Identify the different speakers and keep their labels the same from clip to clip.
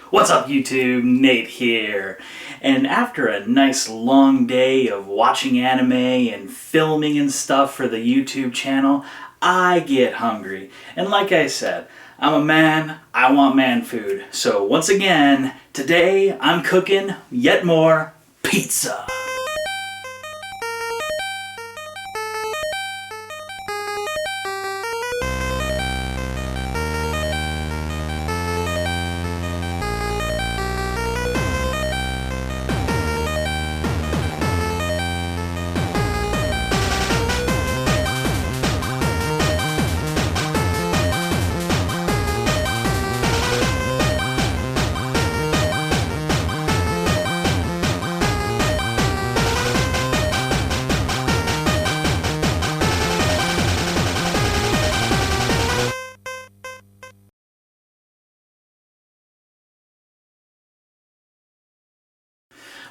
Speaker 1: What's up YouTube? Nate here. And after a nice long day of watching anime and filming and stuff for the YouTube channel, I get hungry. And like I said, I'm a man, I want man food. So once again, today I'm cooking yet more pizza.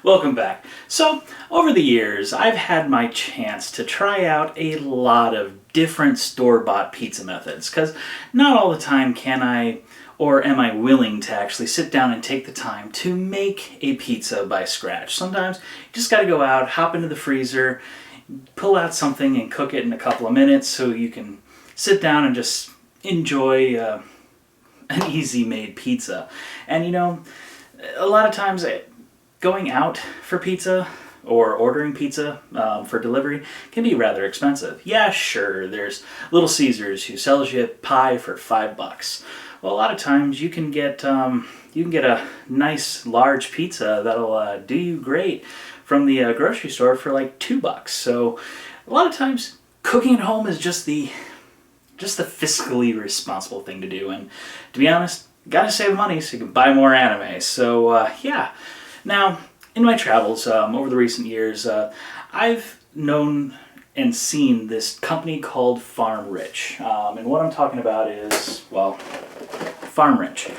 Speaker 1: Welcome back. So, over the years, I've had my chance to try out a lot of different store-bought pizza methods, because not all the time can I, or am I willing to actually sit down and take the time to make a pizza by scratch. Sometimes you just gotta go out, hop into the freezer, pull out something and cook it in a couple of minutes so you can sit down and just enjoy an easy-made pizza. And you know, a lot of times going out for pizza or ordering pizza for delivery can be rather expensive. Yeah, sure, there's Little Caesars who sells you pie for $5. Well, a lot of times you can get a nice large pizza that'll do you great from the grocery store for like $2. So a lot of times cooking at home is just the fiscally responsible thing to do. And to be honest, gotta save money so you can buy more anime. So yeah. Now, in my travels over the recent years, I've known and seen this company called FarmRich. And what I'm talking about is, well, FarmRich.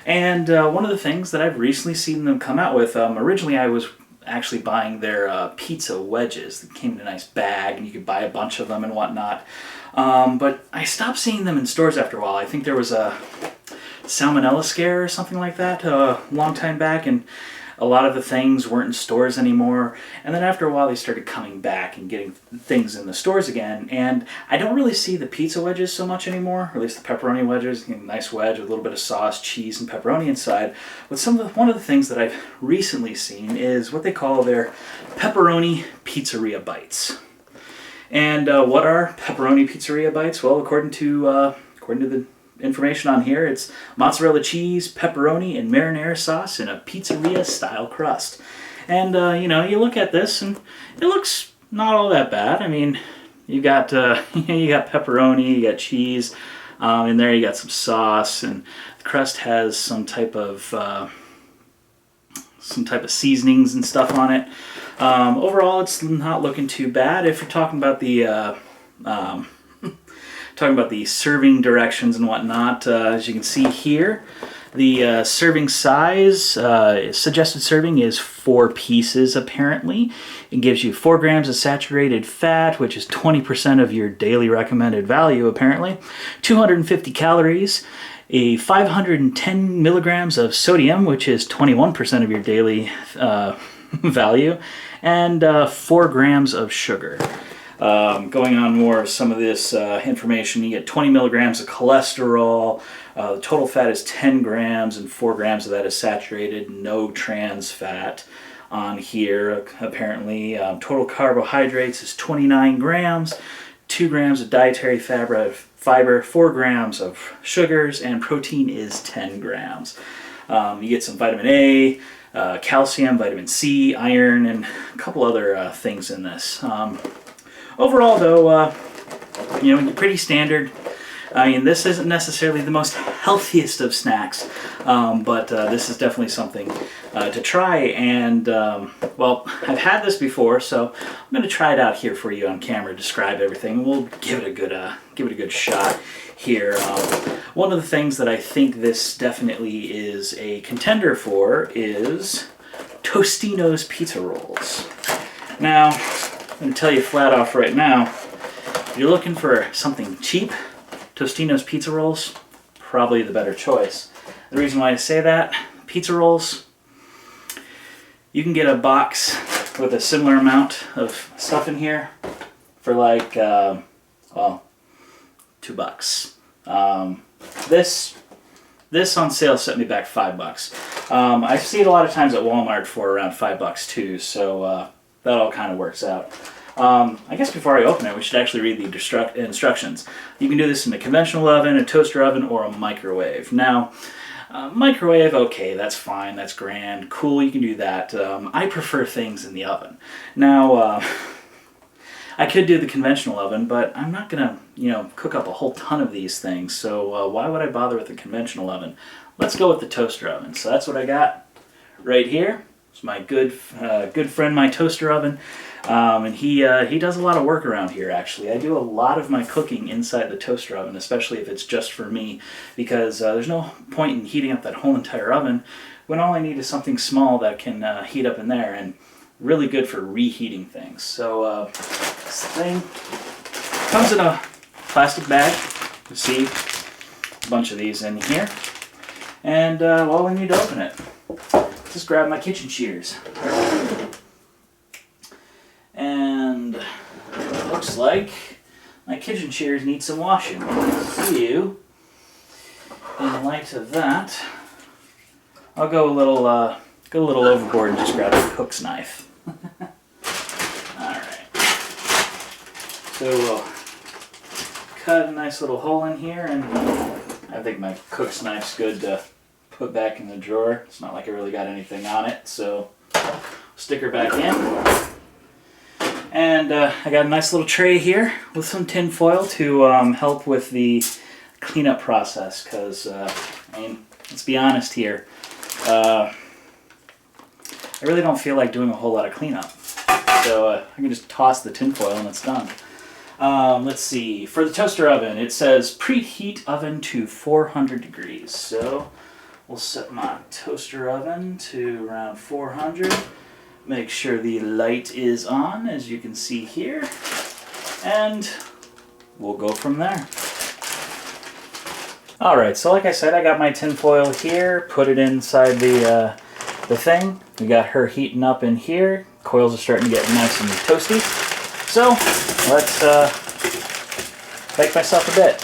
Speaker 1: And one of the things that I've recently seen them come out with, originally I was actually buying their pizza wedges. They came in a nice bag and you could buy a bunch of them and whatnot. But I stopped seeing them in stores after a while. I think there was a salmonella scare or something like that a long time back, and a lot of the things weren't in stores anymore. And then after a while they started coming back and getting things in the stores again. And I don't really see the pizza wedges so much anymore, or at least the pepperoni wedges. A nice wedge with a little bit of sauce, cheese, and pepperoni inside. But one of the things that I've recently seen is what they call their pepperoni pizzeria bites. And what are pepperoni pizzeria bites? Well, according to the information on here, it's mozzarella cheese, pepperoni, and marinara sauce in a pizzeria style crust. And you know, you look at this and it looks not all that bad. I mean, you got you got pepperoni, you got cheese in there, you got some sauce, and the crust has some type of seasonings and stuff on it. Overall, it's not looking too bad. If you're talking about the serving directions and whatnot, as you can see here, the serving size, suggested serving is 4 pieces apparently. It gives you 4 grams of saturated fat, which is 20% of your daily recommended value apparently, 250 calories, 510 milligrams of sodium, which is 21% of your daily value, and 4 grams of sugar. Going on more of some of this information, you get 20 milligrams of cholesterol, the total fat is 10 grams, and 4 grams of that is saturated, no trans fat on here apparently. Total carbohydrates is 29 grams, 2 grams of dietary fiber, 4 grams of sugars, and protein is 10 grams. You get some vitamin A, calcium, vitamin C, iron, and a couple other things in this. Overall, though, you know, pretty standard. I mean, this isn't necessarily the most healthiest of snacks, but this is definitely something to try. And well, I've had this before, so I'm going to try it out here for you on camera, describe everything. We'll give it a good shot here. One of the things that I think this definitely is a contender for is Tostino's pizza rolls. Now, I'm going to tell you flat off right now, if you're looking for something cheap, Tostino's pizza rolls, probably the better choice. The reason why I say that, pizza rolls. You can get a box with a similar amount of stuff in here for like, well, $2. This on sale set me back $5. I see it a lot of times at Walmart for around $5 too, so that all kind of works out. I guess before I open it, we should actually read the instructions. You can do this in a conventional oven, a toaster oven, or a microwave. Now, microwave, okay, that's fine, that's grand, cool, you can do that. I prefer things in the oven. Now, I could do the conventional oven, but I'm not gonna, cook up a whole ton of these things, so why would I bother with the conventional oven? Let's go with the toaster oven. So that's what I got right here. It's my good friend, my toaster oven. And he does a lot of work around here, actually. I do a lot of my cooking inside the toaster oven, especially if it's just for me, because there's no point in heating up that whole entire oven when all I need is something small that can heat up in there, and really good for reheating things. So this thing comes in a plastic bag. You see a bunch of these in here. And well, we need to open it. Just grab my kitchen shears. And it looks like my kitchen shears need some washing. So, in light of that, I'll go a little overboard and just grab a cook's knife. Alright. So we'll cut a nice little hole in here, and I think my cook's knife's good to put back in the drawer. It's not like I really got anything on it, so stick her back in. And I got a nice little tray here with some tin foil to help with the cleanup process, because, let's be honest here, I really don't feel like doing a whole lot of cleanup. So I can just toss the tin foil and it's done. Let's see, for the toaster oven, it says preheat oven to 400 degrees. So we'll set my toaster oven to around 400. Make sure the light is on, as you can see here, and we'll go from there. Alright, so like I said, I got my tin foil here, put it inside the thing. We got her heating up in here. Coils are starting to get nice and toasty. So, let's bake myself a bit.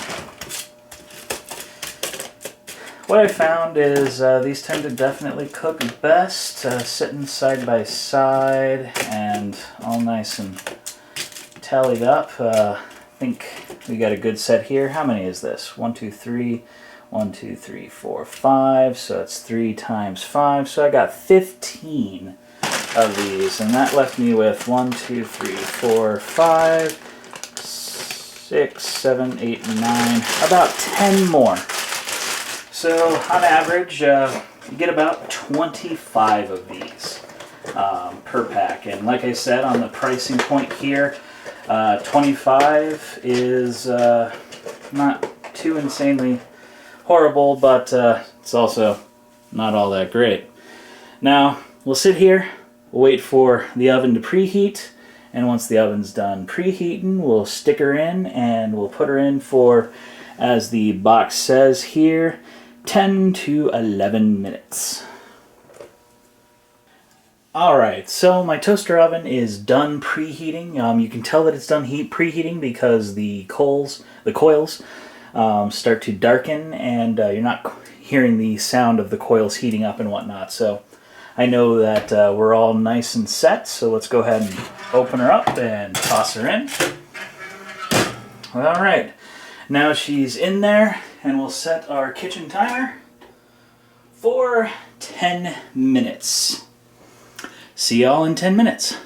Speaker 1: What I found is these tend to definitely cook best sitting side by side and all nice and tallied up. I think we got a good set here. How many is this? 1, 2, 3, 1, 2, 3, 4, 5. So it's 3 times 5. So I got 15 of these, and that left me with 1, 2, 3, 4, 5, 6, 7, 8, 9, about 10 more. So on average, you get about 25 of these per pack. And like I said, on the pricing point here, 25 is not too insanely horrible, but it's also not all that great. Now, we'll sit here, we'll wait for the oven to preheat, and once the oven's done preheating, we'll stick her in, and we'll put her in for, as the box says here, 10 to 11 minutes. Alright, so my toaster oven is done preheating. You can tell that it's done preheating because the coils start to darken, and you're not hearing the sound of the coils heating up and whatnot. So I know that we're all nice and set, so let's go ahead and open her up and toss her in. Alright, now she's in there, and we'll set our kitchen timer for 10 minutes. See y'all in 10 minutes.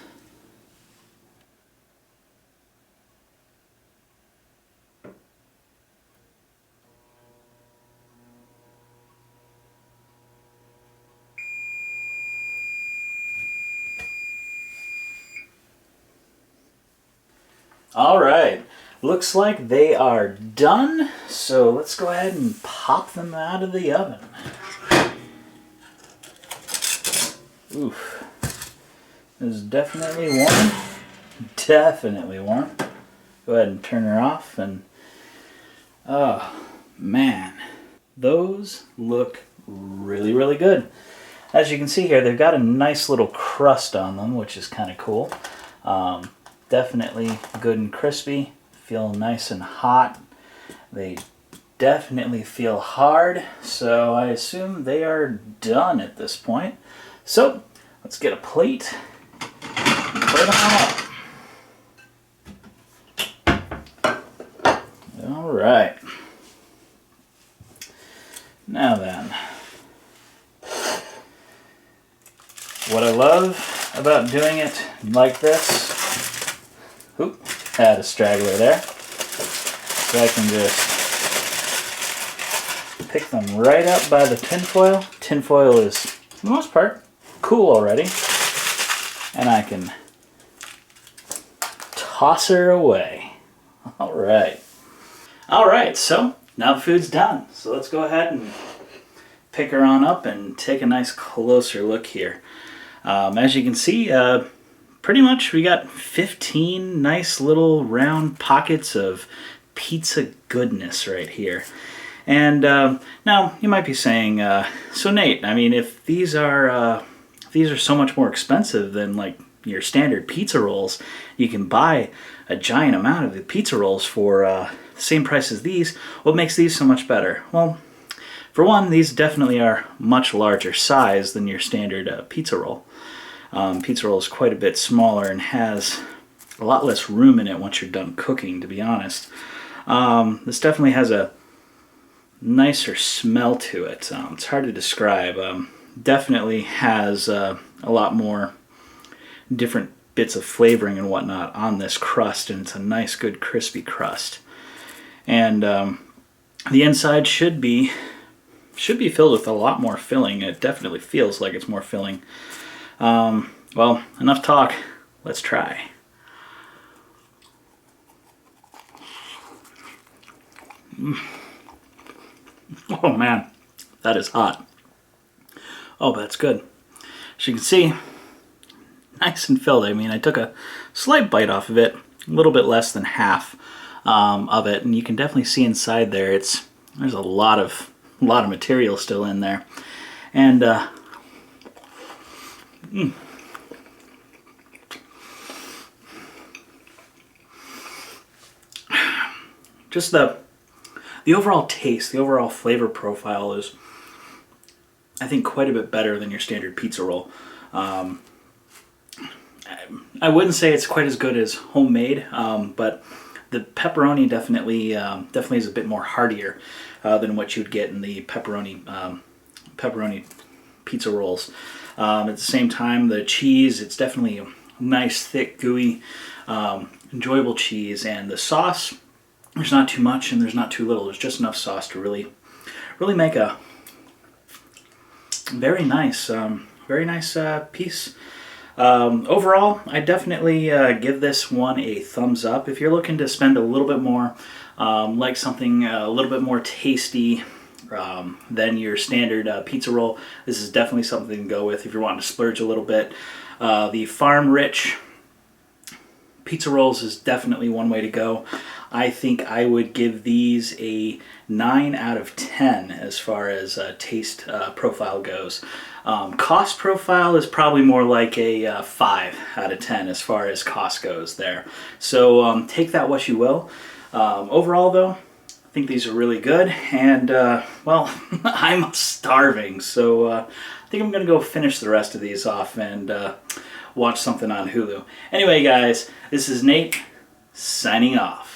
Speaker 1: Alright, looks like they are done, so let's go ahead and pop them out of the oven. Oof. This is definitely warm. Definitely warm. Go ahead and turn her off, and oh man, those look really, really good. as you can see here, they've got a nice little crust on them, which is kind of cool. Definitely good and crispy. Feel nice and hot. They definitely feel hard, so I assume they are done at this point. So let's get a plate and put them on. All right. Now then, what I love about doing it like this, oop, had a straggler there, so I can just pick them right up by the tinfoil. Tinfoil is, for the most part, cool already, and I can toss her away. All right. All right, so now the food's done. So let's go ahead and pick her on up and take a nice closer look here. As you can see, pretty much we got 15 nice little round pockets of pizza goodness right here. And now you might be saying, so Nate, I mean, if these are so much more expensive than like your standard pizza rolls, you can buy a giant amount of the pizza rolls for the same price as these. What makes these so much better? Well, for one, these definitely are much larger size than your standard pizza roll. Pizza roll is quite a bit smaller and has a lot less room in it once you're done cooking, to be honest. This definitely has a nicer smell to it. It's hard to describe. Definitely has a lot more different bits of flavoring and whatnot on this crust, and it's a nice, good, crispy crust. And the inside should be filled with a lot more filling. It definitely feels like it's more filling. Well, enough talk. Let's try. Oh man, that is hot. Oh, but that's good. As you can see, nice and filled. I mean, I took a slight bite off of it, a little bit less than half of it, and you can definitely see inside there. There's a lot of material still in there, and just the overall taste, the overall flavor profile is, I think, quite a bit better than your standard pizza roll. I wouldn't say it's quite as good as homemade, but the pepperoni definitely is a bit more heartier than what you'd get in the pepperoni pizza rolls. At the same time, the cheese, it's definitely a nice, thick, gooey, enjoyable cheese, and the sauce, there's not too much and there's not too little. There's just enough sauce to really make a very nice piece. Overall, I definitely give this one a thumbs up. If you're looking to spend a little bit more, like something a little bit more tasty than your standard pizza roll, this is definitely something to go with if you're wanting to splurge a little bit. The FarmRich pizza rolls is definitely one way to go. I think I would give these a 9 out of 10 as far as taste profile goes. Cost profile is probably more like a 5 out of 10 as far as cost goes there. So take that what you will. Overall though, I think these are really good, and well, I'm starving, so I think I'm gonna go finish the rest of these off and watch something on Hulu. Anyway guys, this is Nate signing off.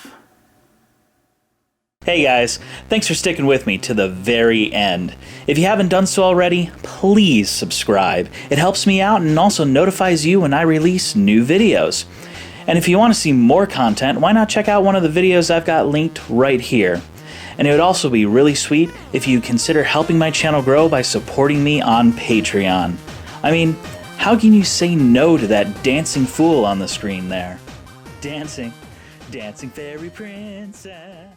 Speaker 1: Hey guys, thanks for sticking with me to the very end. If you haven't done so already, please subscribe. It helps me out and also notifies you when I release new videos. And if you want to see more content, why not check out one of the videos I've got linked right here. And it would also be really sweet if you consider helping my channel grow by supporting me on Patreon. I mean, how can you say no to that dancing fool on the screen there? Dancing fairy princess.